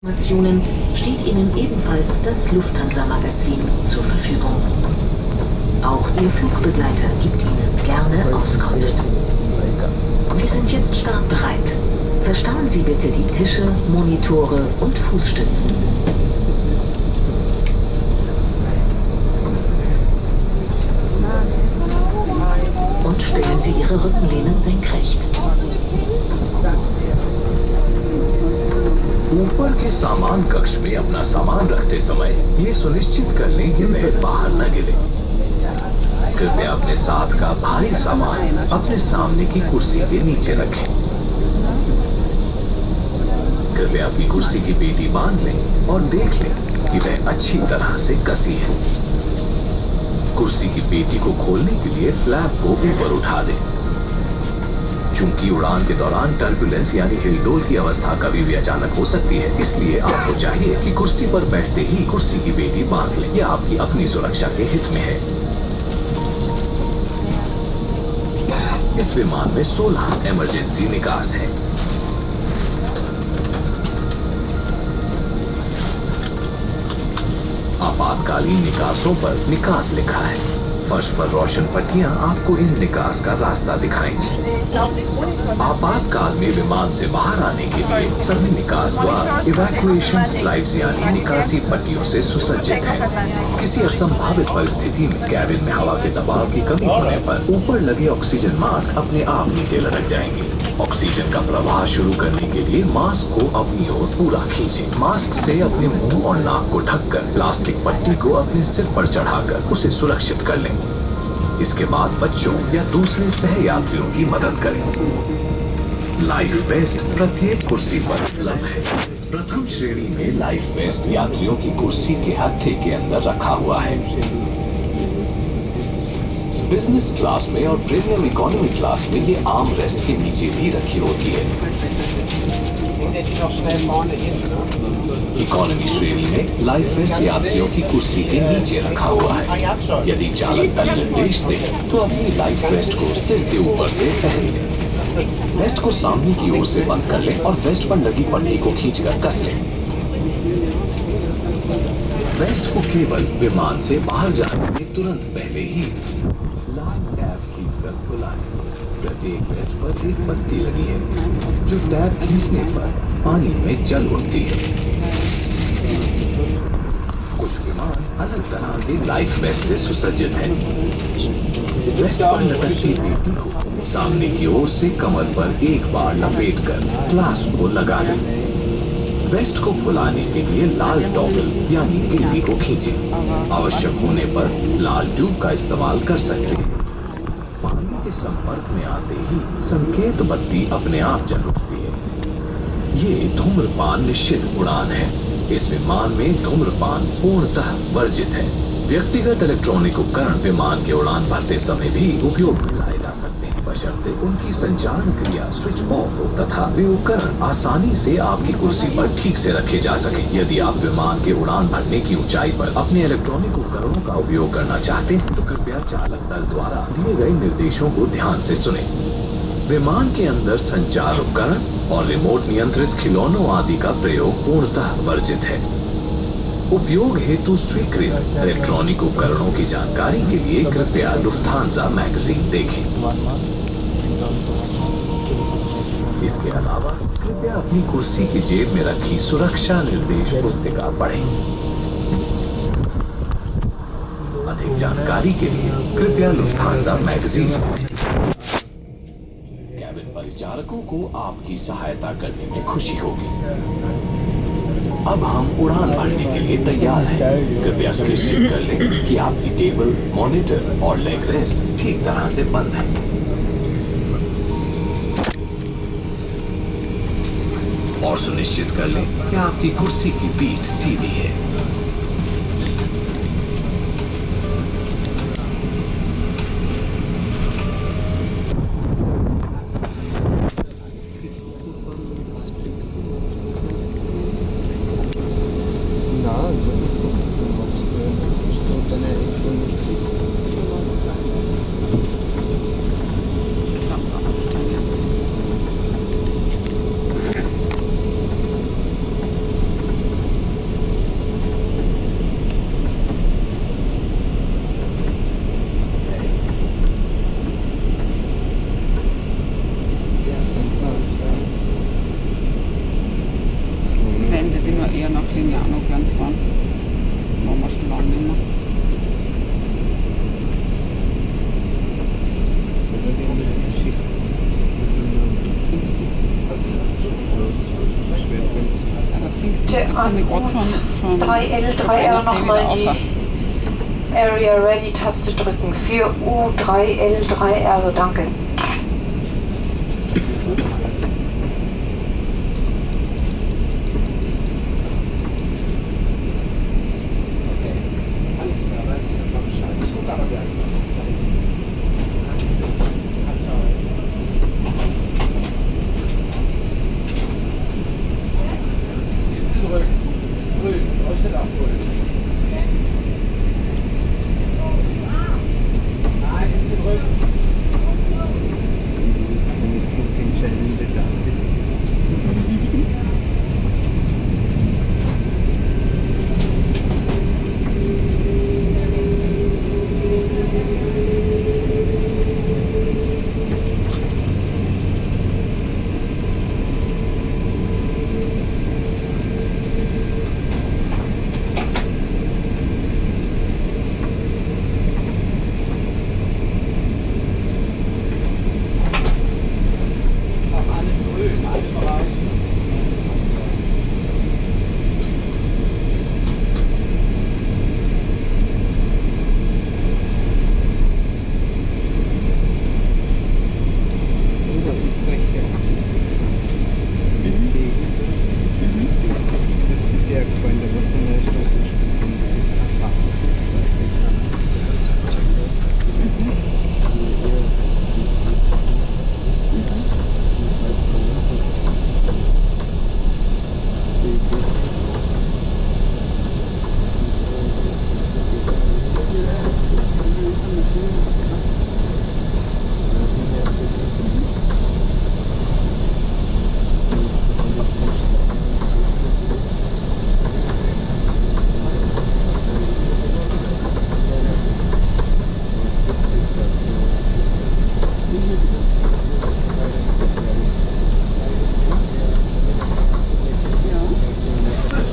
Informationen steht Ihnen ebenfalls das Lufthansa-Magazin zur Verfügung. Auch Ihr Flugbegleiter gibt Ihnen gerne Auskunft. Wir sind jetzt startbereit. Verstauen Sie bitte die Tische, Monitore und Fußstützen. Und stellen Sie Ihre Rückenlehnen senkrecht. ऊपर के सामान कक्ष में अपना सामान रखते समय ये सुनिश्चित कर लें कि वह बाहर न गिरे। कृपया अपने साथ का भारी सामान अपने सामने की कुर्सी के नीचे रखें। कृपया अपनी कुर्सी की पेटी बांध लें और देख लें कि वह अच्छी तरह से कसी है। कुर्सी की पेटी को खोलने के लिए फ्लैप को ऊपर उठा दें। चूंकि उड़ान के दौरान टर्बुलेंस यानी हिलडोल की अवस्था कभी भी अचानक हो सकती है, इसलिए आपको चाहिए कि कुर्सी पर बैठते ही कुर्सी की पेटी बांध लें। यह आपकी अपनी सुरक्षा के हित में है। इस विमान में 16 इमरजेंसी निकास है। आपातकालीन निकासों पर निकास लिखा है। फर्श पर रोशन पट्टियां आपको इन निकास का रास्ता दिखाएंगी। आपातकाल में विमान से बाहर आने के लिए सभी निकास द्वार इवैक्यूएशन स्लाइड्स यानी निकासी पट्टियों से सुसज्जित हैं। किसी असंभावित परिस्थिति में कैबिन में हवा के दबाव की कमी होने पर ऊपर लगे ऑक्सीजन मास्क अपने आप नीचे लटक जाएंगे। ऑक्सीजन का प्रवाह शुरू करने के लिए मास्क को अपनी ओर पूरा खींचें। मास्क से अपने मुंह और नाक को ढककर प्लास्टिक पट्टी को अपने सिर पर चढ़ाकर उसे सुरक्षित कर लें। इसके बाद बच्चों या दूसरे सहयात्रियों की मदद करें। लाइफ वेस्ट प्रत्येक कुर्सी पर उपलब्ध है। प्रथम श्रेणी में लाइफ वेस्ट यात्रियों की कुर्सी के हत्थे के अंदर रखा हुआ है। बिजनेस क्लास में और प्रीमियम इकोनॉमी क्लास में ये आर्म रेस्ट के नीचे भी रखी होती है। इकोनॉमी श्रेणी में लाइफ वेस्ट यात्रियों की कुर्सी के नीचे रखा हुआ है। यदि चालक दल निर्देश दे तो अपनी लाइफ वेस्ट को सिर के ऊपर से पहन लें। वेस्ट को सामने की ओर से बंद कर लें और वेस्ट पर लगी पट्टी को खींचकर कस लें। वेस्ट को केवल विमान से बाहर जाने के तुरंत पहले ही लाल टैब खींचकर खुलाएं। प्रत्येक वेस्ट पर एक बत्ती लगी है जो टैब खींचने पर पानी में जल उठती है। कुछ विमान अलग तरह के लाइफ वेस्ट से सुसज्जित हैं। वेस्ट पर लटकती पेटी को सामने की ओर से कमर पर एक बार लपेटकर क्लास को लगा लें। वेस्ट को खुलाने के लिए लाल टॉगल यानी किल्ली को खींचें। आवश्यक होने पर लाल ट्यूब का इस्तेमाल कर सकते हैं। पानी के संपर्क में आते ही संकेत बत्ती अपने आप जल उठती है। ये धूम्रपान निषिद्ध उड़ान है। इस विमान में धूम्रपान पूर्णतः वर्जित है। व्यक्तिगत इलेक्ट्रॉनिक उपकरण विमान के उड़ान भरते समय भी उपयोग में लाए जा सकते हैं, बशर्ते उनकी संचालन क्रिया स्विच ऑफ हो तथा वे उपकरण आसानी से आपकी कुर्सी पर ठीक से रखे जा सके। यदि आप विमान के उड़ान भरने की ऊंचाई पर अपने इलेक्ट्रॉनिक उपकरणों का उपयोग करना चाहते हैं तो कृपया चालक दल द्वारा दिए गए निर्देशों को ध्यान से सुने। विमान के अंदर संचार उपकरण और रिमोट नियंत्रित खिलौनों आदि का प्रयोग पूर्णतः वर्जित है। उपयोग हेतु स्वीकृत इलेक्ट्रॉनिक उपकरणों की जानकारी के लिए कृपया लुफ्थांसा मैगजीन देखें। इसके अलावा कृपया अपनी कुर्सी की जेब में रखी सुरक्षा निर्देश पुस्तिका पढ़ें। अधिक जानकारी के लिए कृपया लुफ्थांसा मैगजीन पढ़ें। कैबिन परिचारकों को आपकी सहायता करने में खुशी होगी। अब हम उड़ान भरने के लिए तैयार हैं। कृपया सुनिश्चित कर लें कि आपकी टेबल, मॉनिटर और लेग रेस्ट ठीक तरह से बंद है। और सुनिश्चित कर लें कि आपकी कुर्सी की पीठ सीधी है। wir eher nach Lignano gern fahren. Machen wir schon lange nicht mehr. Aber Pfingsten An komme ich gerade von 3L3R nochmal die Area Ready Taste drücken. Für U3L3R, danke. Ist grün, brauchst du abholen.